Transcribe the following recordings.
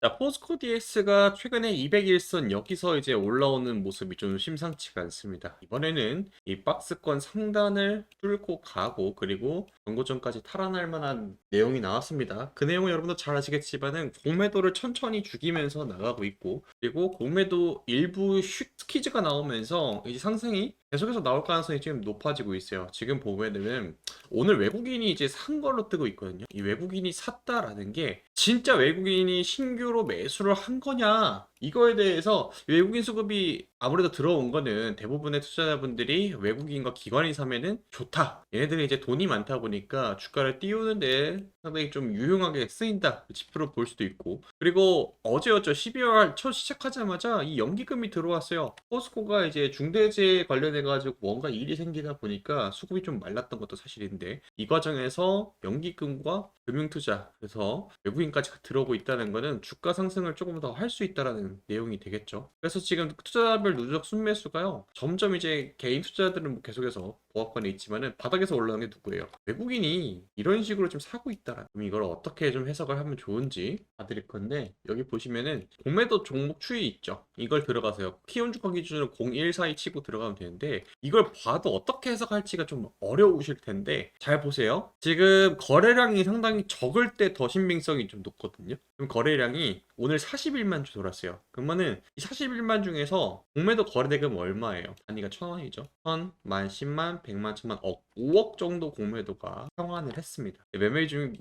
자, 포스코 DX가 최근에 200일선 여기서 이제 올라오는 모습이 좀 심상치가 않습니다. 이번에는 이 박스권 상단을 뚫고 가고 그리고 정고점까지 탈환할 만한 내용이 나왔습니다. 그 내용은 여러분도 잘 아시겠지만은 공매도를 천천히 죽이면서 나가고 있고 그리고 공매도 일부 스퀴즈가 나오면서 이제 상승이 계속해서 나올 가능성이 지금 높아지고 있어요. 지금 보면은 오늘 외국인이 이제 산 걸로 뜨고 있거든요. 이 외국인이 샀다라는 게 진짜 외국인이 신규로 매수를 한 거냐? 이거에 대해서 외국인 수급이 아무래도 들어온 거는 대부분의 투자자분들이 외국인과 기관이 사면은 좋다. 얘네들이 이제 돈이 많다 보니까 주가를 띄우는데 상당히 좀 유용하게 쓰인다. 지표로 볼 수도 있고. 그리고 어제였죠. 12월 첫 시작하자마자 이 연기금이 들어왔어요. 포스코가 이제 중대재해 관련해가지고 뭔가 일이 생기다 보니까 수급이 좀 말랐던 것도 사실인데 이 과정에서 연기금과 금융투자 그래서 외국인까지 들어오고 있다는 거는 주가 상승을 조금 더 할 수 있다라는 내용이 되겠죠. 그래서 지금 투자별 누적 순매수가요. 점점 이제 개인 투자자들은 뭐 계속해서 보합권에 있지만은 바닥에서 올라오는 게 누구예요? 외국인이 이런 식으로 좀 사고 있다라. 그럼 이걸 어떻게 좀 해석을 하면 좋은지 봐드릴 건데 여기 보시면은 공매도 종목 추이 있죠. 이걸 들어가세요. 키움 주가 기준으로 0142 치고 들어가면 되는데 이걸 봐도 어떻게 해석할지가 좀 어려우실 텐데 잘 보세요. 지금 거래량이 상당히 적을 때 더 신빙성이 좀 높거든요. 그럼 거래량이 오늘 41만 주 돌았어요. 그러면은 이 41만 중에서 공매도 거래대금 얼마예요? 단위가 1,000원이죠. 1,000, 만, 10만, 100만, 1000만, 억, 5억 정도 공매도가 상환을 했습니다. 매매비 중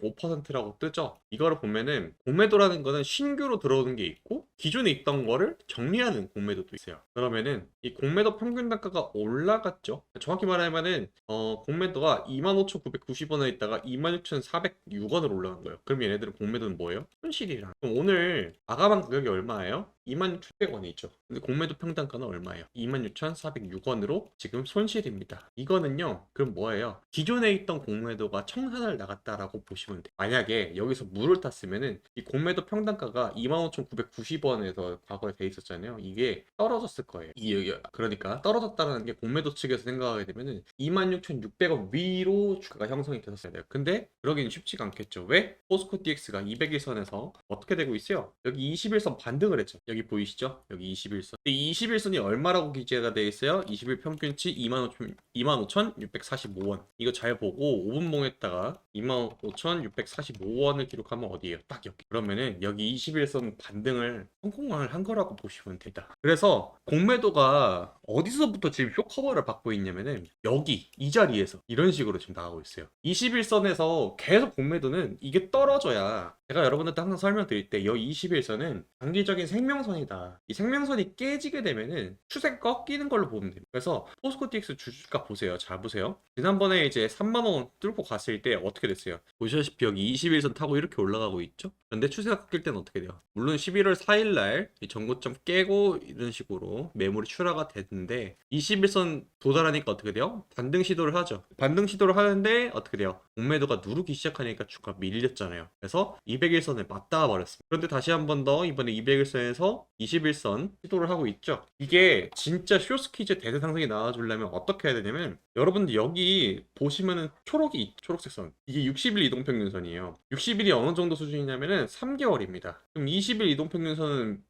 5%라고 뜨죠. 이거를 보면은 공매도라는 거는 신규로 들어오는 게 있고 기존에 있던 거를 정리하는 공매도도 있어요. 그러면은 이 공매도 평균 단가가 올라갔죠. 정확히 말하면은 공매도가 25,990원에 있다가 26,406원으로 올라간 거예요. 그럼 얘네들은 공매도는 뭐예요? 손실이랑. 그럼 오늘 마감한 가격이 얼마예요? 26,700원이 있죠. 근데 공매도 평단가는 얼마예요? 26,406원으로 지금 손실입니다. 이거는요, 그럼 뭐예요? 기존에 있던 공매도가 청산을 나갔다라고 보시면 돼요. 만약에 여기서 물을 탔으면은 이 공매도 평단가가 25,990원에서 과거에 돼 있었잖아요. 이게 떨어졌을 거예요. 그러니까 떨어졌다는 게 공매도 측에서 생각하게 되면은 26,600원 위로 주가가 형성이 됐었어야 돼요. 근데 그러기는 쉽지가 않겠죠. 왜? 포스코 DX가 200일선에서 어떻게 되고 있어요? 여기 21선 반등을 했죠. 여기 보이시죠? 여기 21선. 이 21선이 얼마라고 기재가 되어 있어요? 20일 평균치 25,645원. 이거 잘 보고 5분봉에다가 25,645원을 기록하면 어디예요? 딱 여기. 그러면은 여기 21선 반등을 성공을 한 거라고 보시면 됩니다. 그래서 공매도가 어디서부터 지금 쇼커버를 받고 있냐면은 여기 이 자리에서 이런 식으로 지금 나가고 있어요. 21선에서 계속 공매도는 이게 떨어져야 제가 여러분들한테 항상 설명드릴 때 이 21선은 장기적인 생명선이다. 이 생명선이 깨지게 되면은 추세가 꺾이는 걸로 보면 됩니다. 그래서 포스코 DX 주주가 보세요. 잘 보세요. 지난번에 이제 3만 원 뚫고 갔을 때 어떻게 됐어요? 보시다시피 여기 21선 타고 이렇게 올라가고 있죠? 그런데 추세가 꺾일 때는 어떻게 돼요? 물론 11월 4일 날 전고점 깨고 이런 식으로 매물이 출하가 됐는데 21선 도달하니까 어떻게 돼요? 반등 시도를 하죠. 반등 시도를 하는데 어떻게 돼요? 공매도가 누르기 시작하니까 주가 밀렸잖아요. 그래서 200일선에 맞닿아 버렸습니다. 그런데 다시 한 번 더 이번에 200일선에서 21선 시도를 하고 있죠. 이게 진짜 쇼스퀴즈 대세 상승이 나와주려면 어떻게 해야 되냐면 여러분들 여기 보시면은 초록색 선 이게 60일 이동평균선이에요. 60일이 어느 정도 수준이냐면은 3개월입니다. 그럼 20일 이동평균선은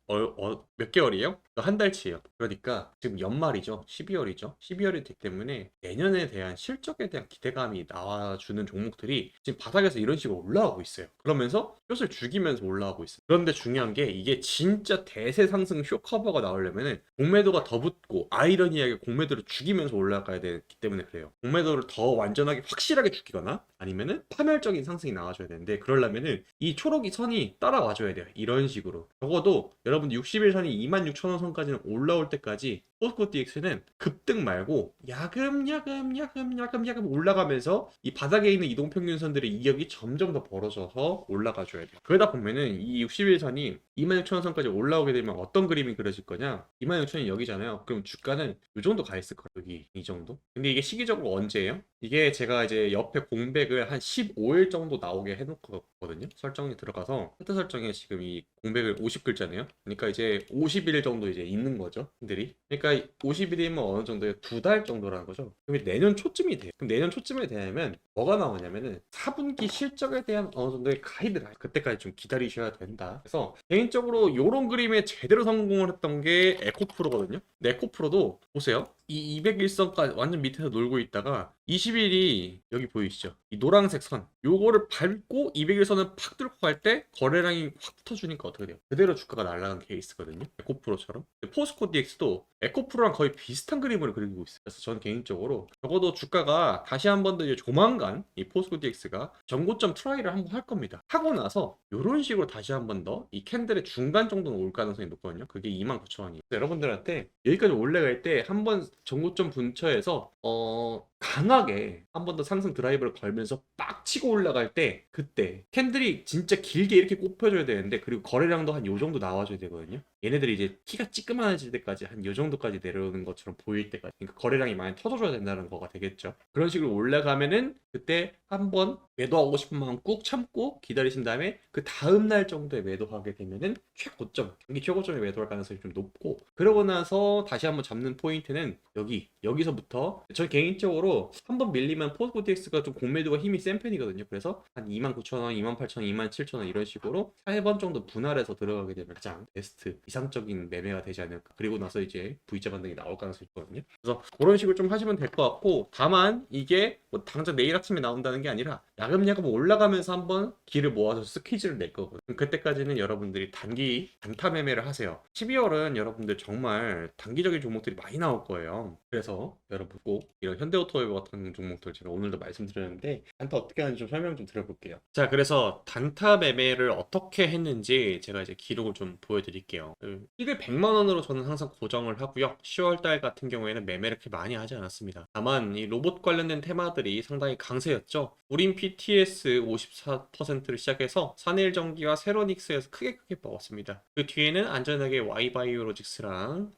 몇 개월이에요? 한 달치예요. 그러니까 지금 연말이죠. 12월이죠. 12월이 되기 때문에 내년에 대한 실적에 대한 기대감이 나와주는 종목들이 지금 바닥에서 이런 식으로 올라오고 있어요. 그러면서 숏을 죽이면서 올라오고 있어요. 그런데 중요한 게 이게 진짜 대세 상승 쇼 커버가 나오려면은 공매도가 더 붙고 아이러니하게 공매도를 죽이면서 올라가야 되기 때문에 그래요. 공매도를 더 완전하게 확실하게 죽이거나 아니면은 파멸적인 상승이 나와줘야 되는데 그러려면은 이 초록이 선이 따라와줘야 돼요. 이런 식으로 적어도 여러분 60일 선이 26,000원 선까지는 올라올 때까지 포스코 DX는 급등 말고 야금야금 올라가면서 이 바닥에 있는 이동평균선들의 이격이 점점 더 벌어져서 올라가줘야 돼요. 그러다 보면은 이 61선이 26,000원선까지 올라오게 되면 어떤 그림이 그려질 거냐? 26,000원이 여기잖아요. 그럼 주가는 이 정도 가 있을 거예요. 여기 이 정도. 근데 이게 시기적으로 언제예요? 이게 제가 이제 옆에 공백을 한 15일 정도 나오게 해놓거든요. 설정이 들어가서 차트 설정에 지금 이 공백을 50글자네요. 그러니까 이제 50일 정도 이제 있는 거죠. 분들이. 그러니까 그러니까 50일이면 어느 정도예요? 2달 정도라는 거죠. 그럼 내년 초쯤이 돼요. 그럼 내년 초쯤에 되면 뭐가 나오냐면은 4분기 실적에 대한 어느 정도의 가이드라인. 그때까지 좀 기다리셔야 된다. 그래서 개인적으로 요런 그림에 제대로 성공을 했던 게 에코프로거든요. 근데 에코프로도 보세요. 이 201선까지 완전 밑에서 놀고 있다가 20일이 여기 보이시죠? 이 노란색 선 요거를 밟고 201선을 팍 뚫고 갈 때 거래량이 확 붙어주니까 어떻게 돼요? 그대로 주가가 날아간 케이스거든요. 에코프로처럼. 포스코 DX도 에코프로랑 거의 비슷한 그림을 그리고 있어요. 그래서 저는 개인적으로 적어도 주가가 다시 한 번 더 이제 조만간 이 포스코 DX가 전고점 트라이를 한번 할 겁니다. 하고 나서 이런 식으로 다시 한 번 더 이 캔들의 중간 정도는 올 가능성이 높거든요. 그게 29,000원이에요. 여러분들한테 여기까지 올라갈 때 한번 전고점 근처에서 강하게 한 번 더 상승 드라이브를 걸면서 빡 치고 올라갈 때 그때 캔들이 진짜 길게 이렇게 꼽혀줘야 되는데 그리고 거래량도 한 요 정도 나와줘야 되거든요. 얘네들이 이제 키가 찌끄만해질 때까지 한 요 정도까지 내려오는 것처럼 보일 때까지 그러니까 거래량이 많이 터져줘야 된다는 거가 되겠죠. 그런 식으로 올라가면은 그때 한번 매도하고 싶은 마음 꾹 참고 기다리신 다음에 그 다음 날 정도에 매도하게 되면은 최고점 경기 최고점에 매도할 가능성이 좀 높고 그러고 나서 다시 한번 잡는 포인트는 여기서부터 저 개인적으로 한번 밀리면 포스코 DX가 좀 공매도가 힘이 센 편이거든요. 그래서 한 29,000원, 28,000원, 27,000원 이런 식으로 3번 정도 분할해서 들어가게 되면 가장 베스트 이상적인 매매가 되지 않을까. 그리고 나서 이제 V자 반등이 나올 가능성이 있거든요. 그래서 그런 식으로 좀 하시면 될 것 같고 다만 이게 뭐 당장 내일 아침에 나온다는 게 아니라 야금야금 올라가면서 한번 길을 모아서 스퀴즈를 낼 거거든요. 그때까지는 여러분들이 단타 매매를 하세요. 12월은 여러분들 정말 단기적인 종목들이 많이 나올 거예요. 그래서 여러분 꼭 이런 현대오토웨어 같은 종목들 제가 오늘도 말씀드렸는데 단타 어떻게 하는지 좀 설명 좀 드려볼게요. 자, 그래서 단타 매매를 어떻게 했는지 제가 이제 기록을 좀 보여드릴게요. 이게 100만 원으로 저는 항상 고정을 하고요. 10월 달 같은 경우에는 매매를 그렇게 많이 하지 않았습니다. 다만 이 로봇 관련된 테마들이 상당히 강세였죠. 우린 PTS 54%를 시작해서 산일전기와 세로닉스에서 크게 먹었습니다. 그 뒤에는 안전하게 Y바이오로직스랑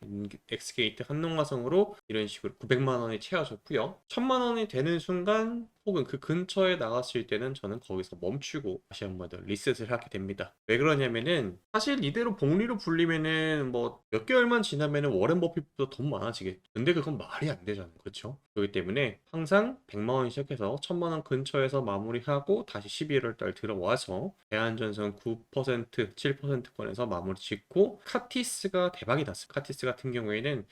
엑스게이트 한농화성으로 이런 식으로 900만 원이 채워졌고요. 1000만 원이 되는 순간 혹은 그 근처에 나갔을 때는 저는 거기서 멈추고 다시 한번 더 리셋을 하게 됩니다. 왜 그러냐면은 사실 이대로 복리로 불리면은 뭐 몇 개월만 지나면은 워렌 버핏보다 돈 많아지겠죠. 근데 그건 말이 안 되잖아요. 그렇죠? 그렇기 때문에 항상 100만 원 시작해서 1000만 원 근처에서 마무리하고 다시 11월 달 들어와서 대한전선 9%, 7%권에서 마무리 짓고 카티스가 대박이 났어요. 카티스 같은 경우에는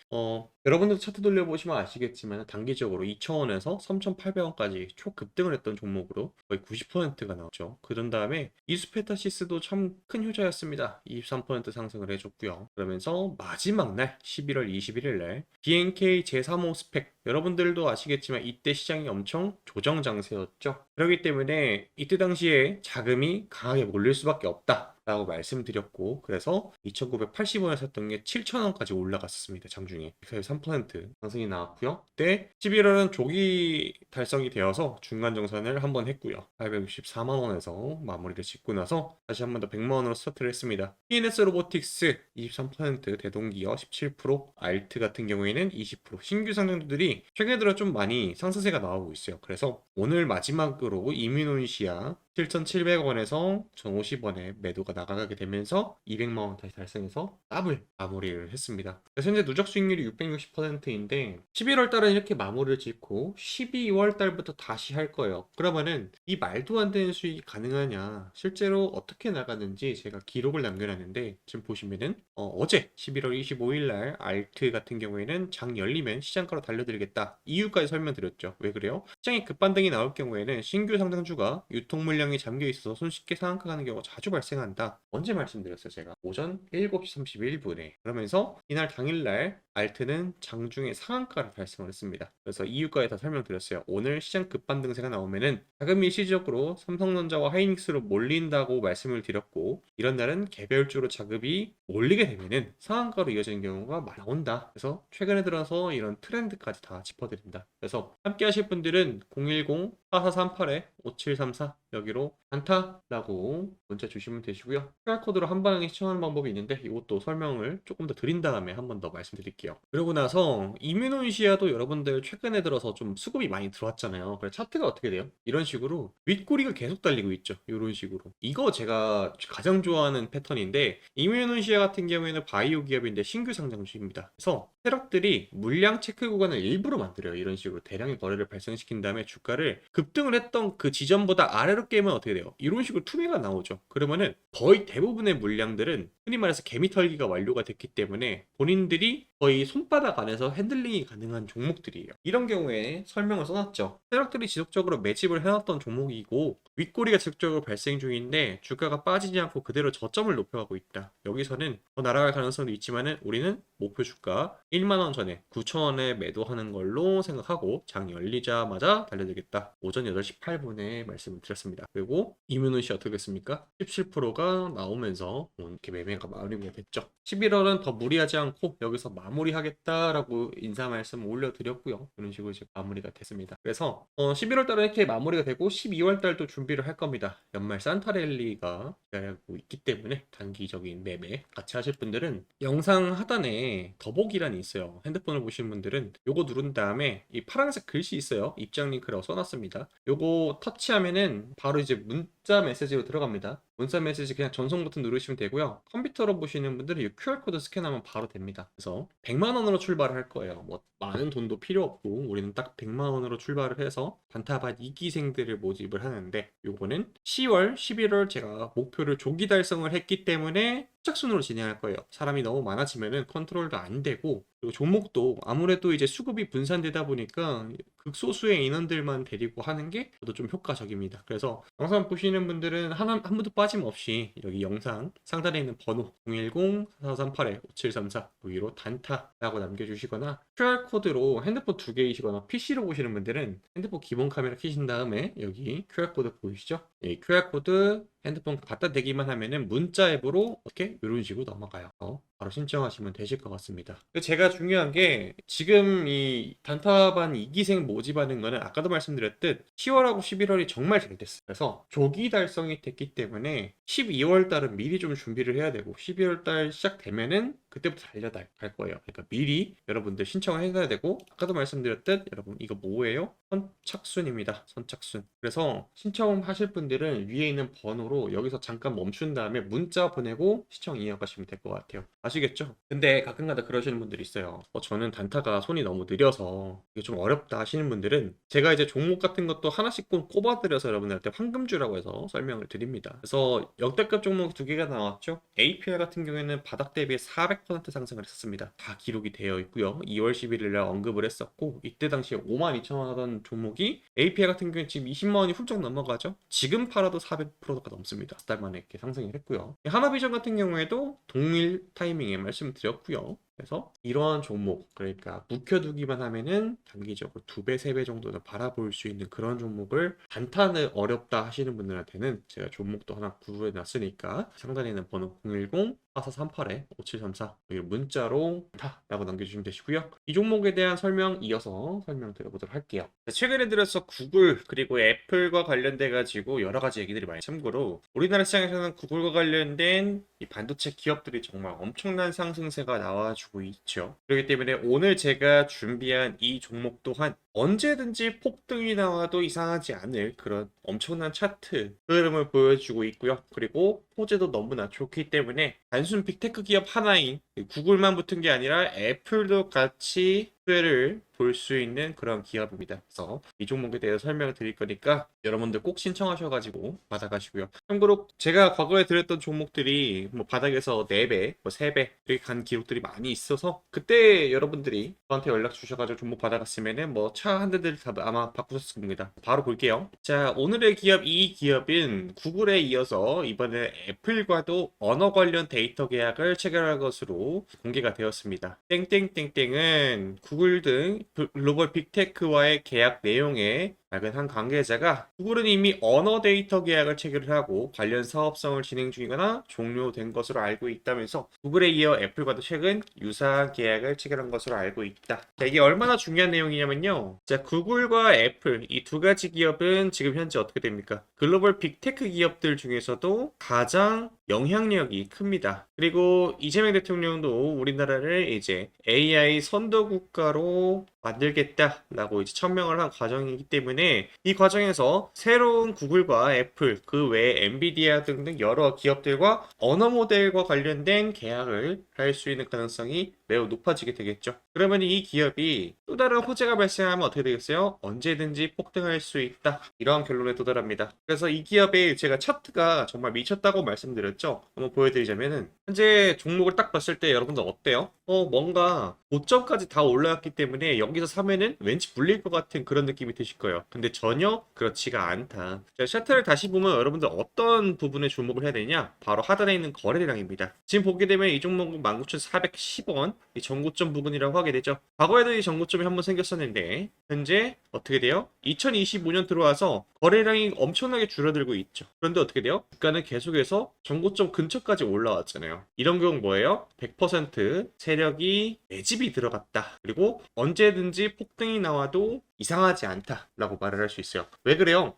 여러분들 차트 돌려보시면 아시겠지만 단기적으로 2,000원에서 3,800원까지 초급등을 했던 종목으로 거의 90%가 나왔죠. 그런 다음에 이수페타시스도 참 큰 효자였습니다. 23% 상승을 해줬고요. 그러면서 마지막 날 11월 21일 날 BNK 제3호 스펙 여러분들도 아시겠지만 이때 시장이 엄청 조정 장세였죠. 그렇기 때문에 이때 당시에 자금이 강하게 몰릴 수밖에 없다. 라고 말씀드렸고 그래서 2,980원에 샀던 게 7,000원까지 올라갔었습니다. 장중에 3% 상승이 나왔고요. 그때 11월은 조기 달성이 되어서 중간 정산을 한번 했고요. 864만 원에서 마무리를 짓고 나서 다시 한번 더 100만 원으로 스타트를 했습니다. TNS 로보틱스 23%, 대동기어 17%, 알트 같은 경우에는 20% 신규 상장주들이 최근에 들어 좀 많이 상승세가 나오고 있어요. 그래서 오늘 마지막으로 이뮤노시아 7,700원에서 1,050원에 매도가 나가게 되면서 200만 원 다시 달성해서 더블 마무리를 했습니다. 그래서 현재 누적 수익률이 660%인데 11월 달은 이렇게 마무리를 짓고 12월 달부터 다시 할 거예요. 그러면은 이 말도 안 되는 수익이 가능하냐? 실제로 어떻게 나가는지 제가 기록을 남겨놨는데 지금 보시면은 어제 11월 25일 날 알트 같은 경우에는 장 열리면 시장가로 달려들겠다. 이유까지 설명드렸죠. 왜 그래요? 시장에 급반등이 나올 경우에는 신규 상장주가 유통 물량이 잠겨 있어서 손쉽게 상한가 가는 경우가 자주 발생한다. 언제 말씀드렸어요, 제가? 오전 7시 31분에. 그러면서 이날 당일날 알트는 장중에 상한가를 달성을 했습니다. 그래서 이유까지 다 설명드렸어요. 오늘 시장 급반등세가 나오면은 자금 일시적으로 삼성전자와 하이닉스로 몰린다고 말씀을 드렸고 이런 날은 개별주로 자금이 몰리게 되면은 상한가로 이어지는 경우가 많이 나온다. 그래서 최근에 들어서 이런 트렌드까지 다 짚어드립니다. 그래서 함께 하실 분들은 010-4438-5734 여기로 단타라고 문자 주시면 되시고요. QR코드로 한 방에 시청하는 방법이 있는데 이것도 설명을 조금 더 드린 다음에 한 번 더 말씀드릴게요. 그러고 나서 이뮤노시아도 여러분들 최근에 들어서 좀 수급이 많이 들어왔잖아요. 그래서 차트가 어떻게 돼요? 이런 식으로 윗꼬리가 계속 달리고 있죠. 이런 식으로. 이거 제가 가장 좋아하는 패턴인데 이뮤노시아 같은 경우에는 바이오 기업인데 신규 상장주입니다. 그래서 세력들이 물량 체크 구간을 일부러 만들어요. 이런 식으로 대량의 거래를 발생시킨 다음에 주가를 급등을 했던 그 지점보다 아래로 깨면 어떻게 돼요? 이런 식으로 투매가 나오죠. 그러면은 거의 대부분의 물량들은 흔히 말해서 개미 털기가 완료가 됐기 때문에 본인들이 거의 손바닥 안에서 핸들링이 가능한 종목들이에요. 이런 경우에 설명을 써놨죠. 세력들이 지속적으로 매집을 해놨던 종목이고 윗꼬리가 지속적으로 발생 중인데 주가가 빠지지 않고 그대로 저점을 높여가고 있다. 여기서는 더 날아갈 가능성도 있지만은 우리는 목표 주가 1만 원 전에 9천 원에 매도하는 걸로 생각하고 장 열리자마자 달려들겠다. 오전 8시 8분에 말씀을 드렸습니다. 그리고 이뮤노시 어떻게 됐습니까? 17%가 나오면서 이렇게 매매가 마무리가 됐죠. 11월은 더 무리하지 않고 여기서 마무리하겠다라고 인사 말씀 올려드렸고요. 이런 식으로 이제 마무리가 됐습니다. 그래서 11월 달은 이렇게 마무리가 되고 12월 달도 준비를 할 겁니다. 연말 산타랠리가 기다리고 있기 때문에 단기적인 매매 같이 하실 분들은 영상 하단에 더보기란이 있어요. 핸드폰을 보시는 분들은 요거 누른 다음에 이 파란색 글씨 있어요. 입장 링크라고 써놨습니다. 요거 터치하면은 바로 이제 문자 메시지로 들어갑니다. 문자 메시지 그냥 전송 버튼 누르시면 되고요. 컴퓨터로 보시는 분들은 이 QR코드 스캔하면 바로 됩니다. 그래서 100만 원으로 출발을 할 거예요. 뭐 많은 돈도 필요 없고 우리는 딱 100만 원으로 출발을 해서 단타반 2기생들을 모집을 하는데 요거는 10월, 11월 제가 목표를 조기 달성을 했기 때문에 착순으로 진행할 거예요. 사람이 너무 많아지면은 컨트롤도 안 되고 그리고 종목도 아무래도 이제 수급이 분산되다 보니까 극소수의 인원들만 데리고 하는 게 저도 좀 효과적입니다. 그래서 영상 보시는 분들은 한 분도 빠짐없이 여기 영상 상단에 있는 번호 010-4438-5734 여기로 단타라고 남겨주시거나 QR코드로 핸드폰 두 개이시거나 PC로 보시는 분들은 핸드폰 기본 카메라 켜신 다음에 여기 QR코드 보이시죠? 이 QR코드 핸드폰 갖다 대기만 하면은 문자 앱으로 이렇게 이런 식으로 넘어가요. 바로 신청하시면 되실 것 같습니다. 제가 중요한 게 지금 이 단타반 2기생 모집하는 거는 아까도 말씀드렸듯 10월하고 11월이 정말 잘 됐어요. 그래서 조기 달성이 됐기 때문에 12월 달은 미리 좀 준비를 해야 되고 12월 달 시작되면은 그때부터 달려갈 거예요. 그러니까 미리 여러분들 신청을 해야 되고 아까도 말씀드렸듯 여러분 이거 뭐예요? 선착순입니다. 선착순. 그래서 신청하실 분들은 위에 있는 번호로 여기서 잠깐 멈춘 다음에 문자 보내고 신청 이어가시면 될 것 같아요. 아시겠죠? 근데 가끔가다 그러시는 분들이 있어요. 저는 단타가 손이 너무 느려서 이게 좀 어렵다 하시는 분들은 제가 이제 종목 같은 것도 하나씩 꼭 꼽아드려서 여러분들한테 황금주라고 해서 설명을 드립니다. 그래서 역대급 종목 두 개가 나왔죠. APR 같은 경우에는 바닥 대비 400% 상승을 했었습니다. 다 기록이 되어 있고요. 2월 11일 날 언급을 했었고 이때 당시에 52,000원 하던 종목이 APR 같은 경우는 지금 20만 원이 훌쩍 넘어가죠. 지금 팔아도 400%가 넘습니다. 2달 만에 이렇게 상승을 했고요. 하나비전 같은 경우에도 동일 타이밍에 말씀드렸고요. 그래서 이러한 종목, 그러니까 묵혀두기만 하면은 단기적으로 2배, 3배 정도는 바라볼 수 있는 그런 종목을 단타는 어렵다 하시는 분들한테는 제가 종목도 하나 구해 놨으니까 상단에 있는 번호 010-4438-5734 여기 문자로 타라고 남겨주시면 되시고요. 이 종목에 대한 설명 이어서 설명드려보도록 할게요. 최근에 들어서 구글 그리고 애플과 관련돼 가지고 여러 가지 얘기들이 많이 참고로 우리나라 시장에서는 구글과 관련된 이 반도체 기업들이 정말 엄청난 상승세가 나와주고 있죠. 그렇기 때문에 오늘 제가 준비한 이 종목 또한 언제든지 폭등이 나와도 이상하지 않을 그런 엄청난 차트 흐름을 보여주고 있고요. 그리고 호재도 너무나 좋기 때문에 단순 빅테크 기업 하나인 구글만 붙은 게 아니라 애플도 같이 수혜를 볼 수 있는 그런 기업입니다. 그래서 이 종목에 대해서 설명을 드릴 거니까 여러분들 꼭 신청하셔가지고 받아가시고요. 참고로 제가 과거에 드렸던 종목들이 뭐 바닥에서 4배, 뭐 3배 이렇게 간 기록들이 많이 있어서 그때 여러분들이 저한테 연락 주셔가지고 종목 받아갔으면은 뭐 차 한 대들 다 아마 바꾸셨을 겁니다. 바로 볼게요. 자, 오늘의 기업 이 기업은 구글에 이어서 이번에 애플과도 언어 관련 데이터 계약을 체결할 것으로 공개가 되었습니다. 땡땡땡땡은 구글 등 글로벌 빅테크와의 계약 내용에 밝은 한 관계자가 구글은 이미 언어 데이터 계약을 체결을 하고 관련 사업성을 진행 중이거나 종료된 것으로 알고 있다면서 구글에 이어 애플과도 최근 유사한 계약을 체결한 것으로 알고 있다. 자, 이게 얼마나 중요한 내용이냐면요. 자, 구글과 애플 이 두 가지 기업은 지금 현재 어떻게 됩니까? 글로벌 빅테크 기업들 중에서도 가장 영향력이 큽니다. 그리고 이재명 대통령도 우리나라를 이제 AI 선도 국가로 만들겠다라고 이제 천명을 한 과정이기 때문에 이 과정에서 새로운 구글과 애플 그 외에 엔비디아 등등 여러 기업들과 언어 모델과 관련된 계약을 할 수 있는 가능성이 매우 높아지게 되겠죠. 그러면 이 기업이 또 다른 호재가 발생하면 어떻게 되겠어요? 언제든지 폭등할 수 있다. 이러한 결론에 도달합니다. 그래서 이 기업의 제가 차트가 정말 미쳤다고 말씀드렸죠. 한번 보여드리자면은 현재 종목을 딱 봤을 때 여러분들 어때요? 뭔가 고점까지 다 올라왔기 때문에 여기서 사면은 왠지 불릴 것 같은 그런 느낌이 드실 거예요. 근데 전혀 그렇지가 않다. 자, 차트를 다시 보면 여러분들 어떤 부분에 주목을 해야 되냐? 바로 하단에 있는 거래량입니다. 지금 보게 되면 이 종목은 19,410원 이 전고점 부분이라고 하게 되죠. 과거에도 이 전고점이 한번 생겼었는데 현재 어떻게 돼요? 2025년 들어와서 거래량이 엄청나게 줄어들고 있죠. 그런데 어떻게 돼요? 주가는 계속해서 전고점 근처까지 올라왔잖아요. 이런 경우 뭐예요? 100% 세력이 매집이 들어갔다. 그리고 언제든지 폭등이 나와도 이상하지 않다라고 말을 할 수 있어요. 왜 그래요?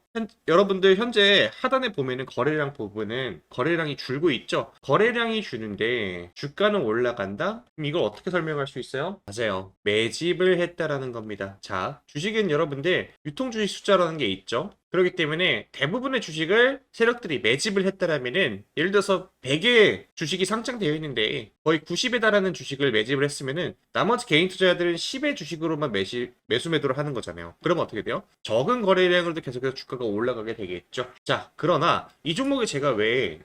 여러분들 현재 하단에 보면은 거래량 부분은 거래량이 줄고 있죠. 거래량이 주는데 주가는 올라간다? 그럼 이걸 어떻게 설명할 수 있어요? 맞아요. 매집을 했다라는 겁니다. 자, 주식은 여러분들 유통주식 숫자라는 게 있죠. 그렇기 때문에 대부분의 주식을 세력들이 매집을 했다라면은 예를 들어서 100의 주식이 상장되어 있는데 거의 90에 달하는 주식을 매집을 했으면은 나머지 개인 투자자들은 10의 주식으로만 매수 매도를 하는 거잖아요. 그러면 어떻게 돼요? 적은 거래량으로도 계속해서 주가가 올라가게 되겠죠. 자, 그러나 이 종목에 제가 왜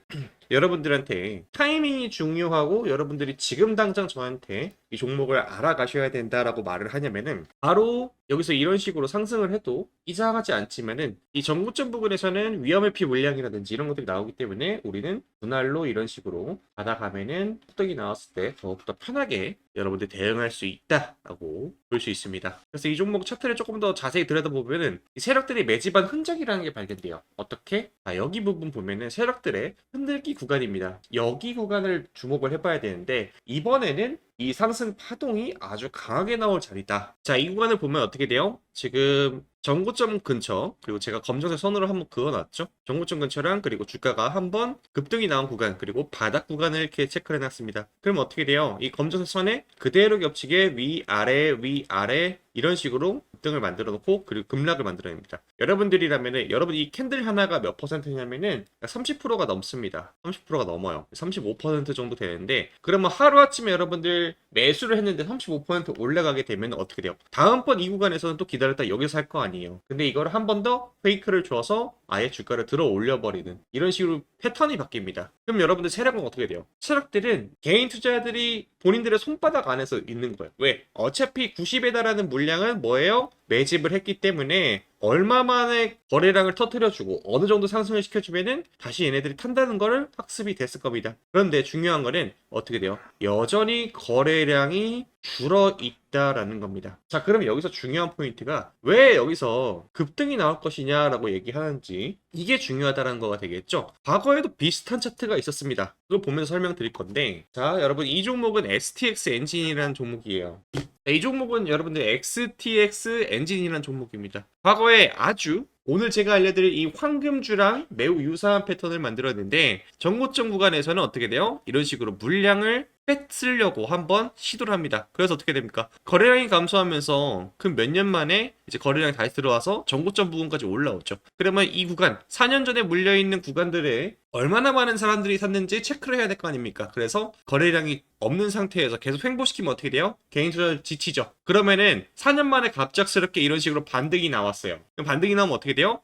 여러분들한테 타이밍이 중요하고 여러분들이 지금 당장 저한테 이 종목을 알아가셔야 된다라고 말을 하냐면은 바로 여기서 이런 식으로 상승을 해도 이상하지 않지만은 이 전고점 부분에서는 위험회피 물량이라든지 이런 것들이 나오기 때문에 우리는 분할로 이런 식으로 받아가면은 폭등이 나왔을 때 더욱더 편하게 여러분들 대응할 수 있다라고 볼 수 있습니다. 그래서 이 종목 차트를 조금 더 자세히 들여다보면은 이 세력들이 매집한 흔적이라는 게 발견돼요. 어떻게? 여기 부분 보면은 세력들의 흔들기 구간입니다. 여기 구간을 주목을 해봐야 되는데 이번에는 이 상승 파동이 아주 강하게 나올 자리다. 자, 이 구간을 보면 어떻게 돼요? 지금 전고점 근처 그리고 제가 검정색 선으로 한번 그어놨죠. 전고점 근처랑 그리고 주가가 한번 급등이 나온 구간 그리고 바닥 구간을 이렇게 체크를 해놨습니다. 그럼 어떻게 돼요? 이 검정색 선에 그대로 겹치게 위아래 이런 식으로 급등을 만들어 놓고 그리고 급락을 만들어냅니다. 여러분들이라면은 여러분 이 캔들 하나가 몇 퍼센트냐면은 30%가 넘습니다. 30%가 넘어요. 35% 정도 되는데 그러면 하루아침에 여러분들 매수를 했는데 35% 올라가게 되면 어떻게 돼요? 다음번 이 구간에서는 또 기다렸다 여기서 살 거 아니에요. 근데 이걸 한 번 더 페이크를 줘서 아예 주가를 들어 올려버리는 이런 식으로 패턴이 바뀝니다. 그럼 여러분들 세력은 어떻게 돼요? 세력들은 개인 투자자들이 본인들의 손바닥 안에서 있는 거예요. 왜? 어차피 90에 달하는 물량은 뭐예요? 매집을 했기 때문에 얼마 만에 거래량을 터뜨려주고 어느 정도 상승을 시켜주면은 다시 얘네들이 탄다는 거를 학습이 됐을 겁니다. 그런데 중요한 거는 어떻게 돼요? 여전히 거래량이 줄어 있다라는 겁니다. 자, 그러면 여기서 중요한 포인트가 왜 여기서 급등이 나올 것이냐라고 얘기하는지 이게 중요하다는 거가 되겠죠. 과거에도 비슷한 차트가 있었습니다. 그걸 보면서 설명드릴 건데 자, 여러분 이 종목은 STX 엔진이라는 종목이에요. 이 종목은 여러분들 XTX 엔진이라는 종목입니다. 과거에 아주 오늘 제가 알려드릴 이 황금주랑 매우 유사한 패턴을 만들었는데 전고점 구간에서는 어떻게 돼요? 이런 식으로 물량을 뺏으려고 한번 시도를 합니다. 그래서 어떻게 됩니까? 거래량이 감소하면서 그 몇 년 만에 이제 거래량이 다시 들어와서 전고점 부분까지 올라오죠. 그러면 이 구간 4년 전에 물려있는 구간들에 얼마나 많은 사람들이 샀는지 체크를 해야 될 거 아닙니까? 그래서 거래량이 없는 상태에서 계속 횡보시키면 어떻게 돼요? 개인 투자 지치죠. 그러면은 4년 만에 갑작스럽게 이런 식으로 반등이 나왔어요. 그럼 반등이 나오면 어떻게 돼요?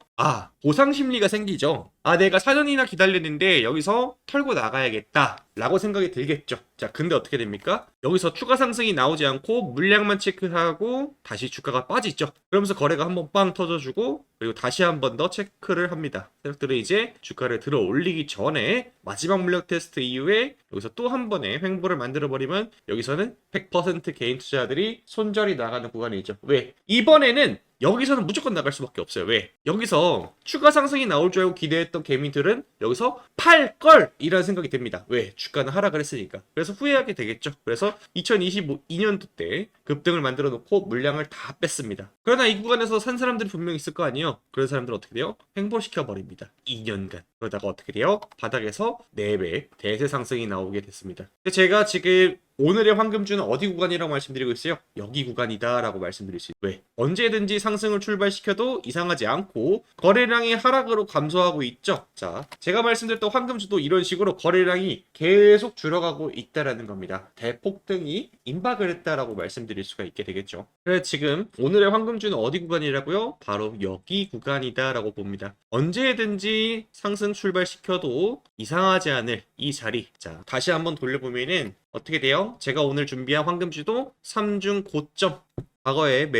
보상 심리가 생기죠. 내가 4년이나 기다렸는데 여기서 털고 나가야겠다 라고 생각이 들겠죠. 자, 근데 어떻게 됩니까? 여기서 추가 상승이 나오지 않고 물량만 체크하고 다시 주가가 빠지죠. 그러면서 거래가 한번 빵 터져주고 그리고 다시 한 번 더 체크를 합니다. 세력들은 이제 주가를 들어 올리기 전에 마지막 물량 테스트 이후에 여기서 또 한 번의 횡보를 만들어버리면 여기서는 100% 개인 투자자들이 손절이 나가는 구간이죠. 왜? 이번에는 여기서는 무조건 나갈 수밖에 없어요. 왜? 여기서 추가 상승이 나올 줄 알고 기대했던 개미들은 여기서 팔 걸이라는 생각이 듭니다. 왜? 주가는 하락을 했으니까. 그래서 후회하게 되겠죠. 그래서 2022년도 때 급등을 만들어 놓고 물량을 다 뺐습니다. 그러나 이 구간에서 산 사람들이 분명히 있을 거 아니에요. 그런 사람들은 어떻게 돼요? 횡보시켜 버립니다. 2년간. 그러다가 어떻게 돼요? 바닥에서 4배 대세 상승이 나오게 됐습니다. 근데 제가 지금 오늘의 황금주는 어디 구간이라고 말씀드리고 있어요? 여기 구간이다 라고 말씀드릴 수 있어요. 왜? 언제든지 상승을 출발시켜도 이상하지 않고 거래량이 하락으로 감소하고 있죠. 자, 제가 말씀드렸던 황금주도 이런 식으로 거래량이 계속 줄어가고 있다라는 겁니다. 대폭등이 임박을 했다라고 말씀드릴 수가 있게 되겠죠. 그래서 지금 오늘의 황금주는 어디 구간이라고요? 바로 여기 구간이다 라고 봅니다. 언제든지 상승 출발시켜도 이상하지 않을 이 자리. 자, 다시 한번 돌려보면은 어떻게 돼요? 제가 오늘 준비한 황금주도 3중 고점. 과거에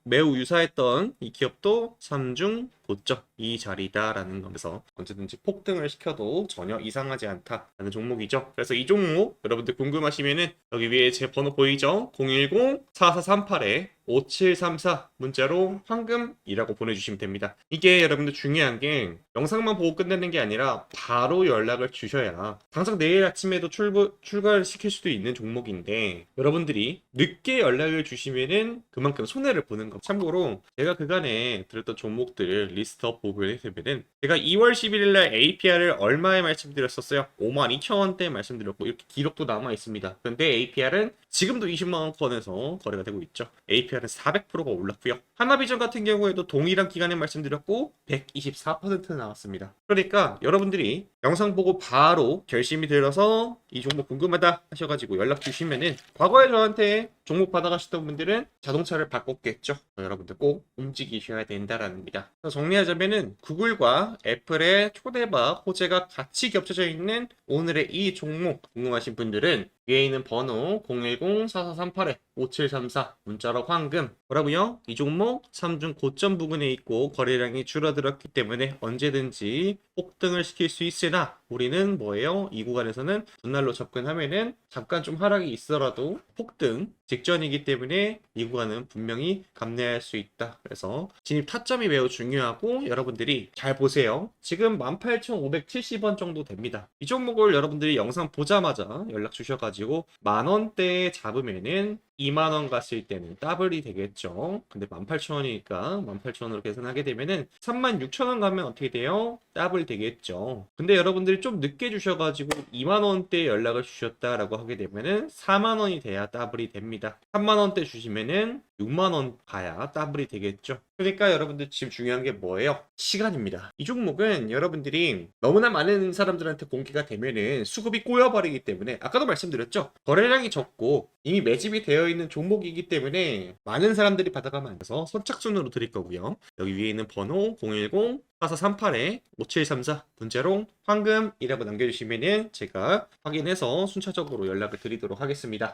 매우 유사했던 이 기업도 3중 고점 이 자리다라는 거면서 언제든지 폭등을 시켜도 전혀 이상하지 않다라는 종목이죠. 그래서 이 종목 여러분들 궁금하시면은 여기 위에 제 번호 보이죠? 010-4438-5734 문자로 황금이라고 보내주시면 됩니다. 이게 여러분들 중요한 게 영상만 보고 끝내는 게 아니라 바로 연락을 주셔야 당장 내일 아침에도 출가를 시킬 수도 있는 종목인데 여러분들이 늦게 연락을 주시면은 그만큼 손해를 보는 거. 참고로 제가 그간에 들었던 종목들 리스트업 보게 되면은 제가 2월 11일날 APR을 얼마에 말씀드렸었어요? 52,000원대에 말씀드렸고 이렇게 기록도 남아 있습니다. 근데 APR은 지금도 20만원권에서 거래가 되고 있죠. APR은 400%가 올랐고요. 하나비전 같은 경우에도 동일한 기간에 말씀드렸고 124% 나왔습니다. 그러니까 여러분들이 영상 보고 바로 결심이 들어서 이 종목 궁금하다 하셔가지고 연락 주시면은 과거에 저한테 종목 받아가셨던 분들은 자동차를 바꿨겠죠. 여러분들 꼭 움직이셔야 된다라는 겁니다. 정리하자면은 구글과 애플의 초대박 호재가 같이 겹쳐져 있는 오늘의 이 종목 궁금하신 분들은 위에 있는 번호 010-4438-5734 문자로 황금 뭐라고요? 이 종목 3중 고점 부근에 있고 거래량이 줄어들었기 때문에 언제든지 폭등을 시킬 수 있으나 우리는 뭐예요? 이 구간에서는 분할로 접근하면은 잠깐 좀 하락이 있더라도 폭등 직전이기 때문에 이 구간은 분명히 감내할 수 있다. 그래서 진입 타점이 매우 중요하고 여러분들이 잘 보세요. 지금 18,570원 정도 됩니다. 이 종목을 여러분들이 영상 보자마자 연락 주셔가지고 만원대에 잡으면은 2만원 갔을 때는 더블이 되겠죠. 근데 18,000원이니까 18,000원으로 계산하게 되면은 36,000원 가면 어떻게 돼요? 더블 되겠죠. 근데 여러분들이 좀 늦게 주셔가지고 2만원대 연락을 주셨다라고 하게 되면은 4만원이 돼야 더블이 됩니다. 3만원대 주시면은 6만원 가야 더블이 되겠죠. 그러니까 여러분들 지금 중요한 게 뭐예요? 시간입니다. 이 종목은 여러분들이 너무나 많은 사람들한테 공개가 되면은 수급이 꼬여버리기 때문에 아까도 말씀드렸죠. 거래량이 적고 이미 매집이 되어 있는 종목이기 때문에 많은 사람들이 받아가면 안 돼서 선착순으로 드릴 거고요. 여기 위에 있는 번호 010-4438-5734 문자로 황금이라고 남겨주시면은 제가 확인해서 순차적으로 연락을 드리도록 하겠습니다.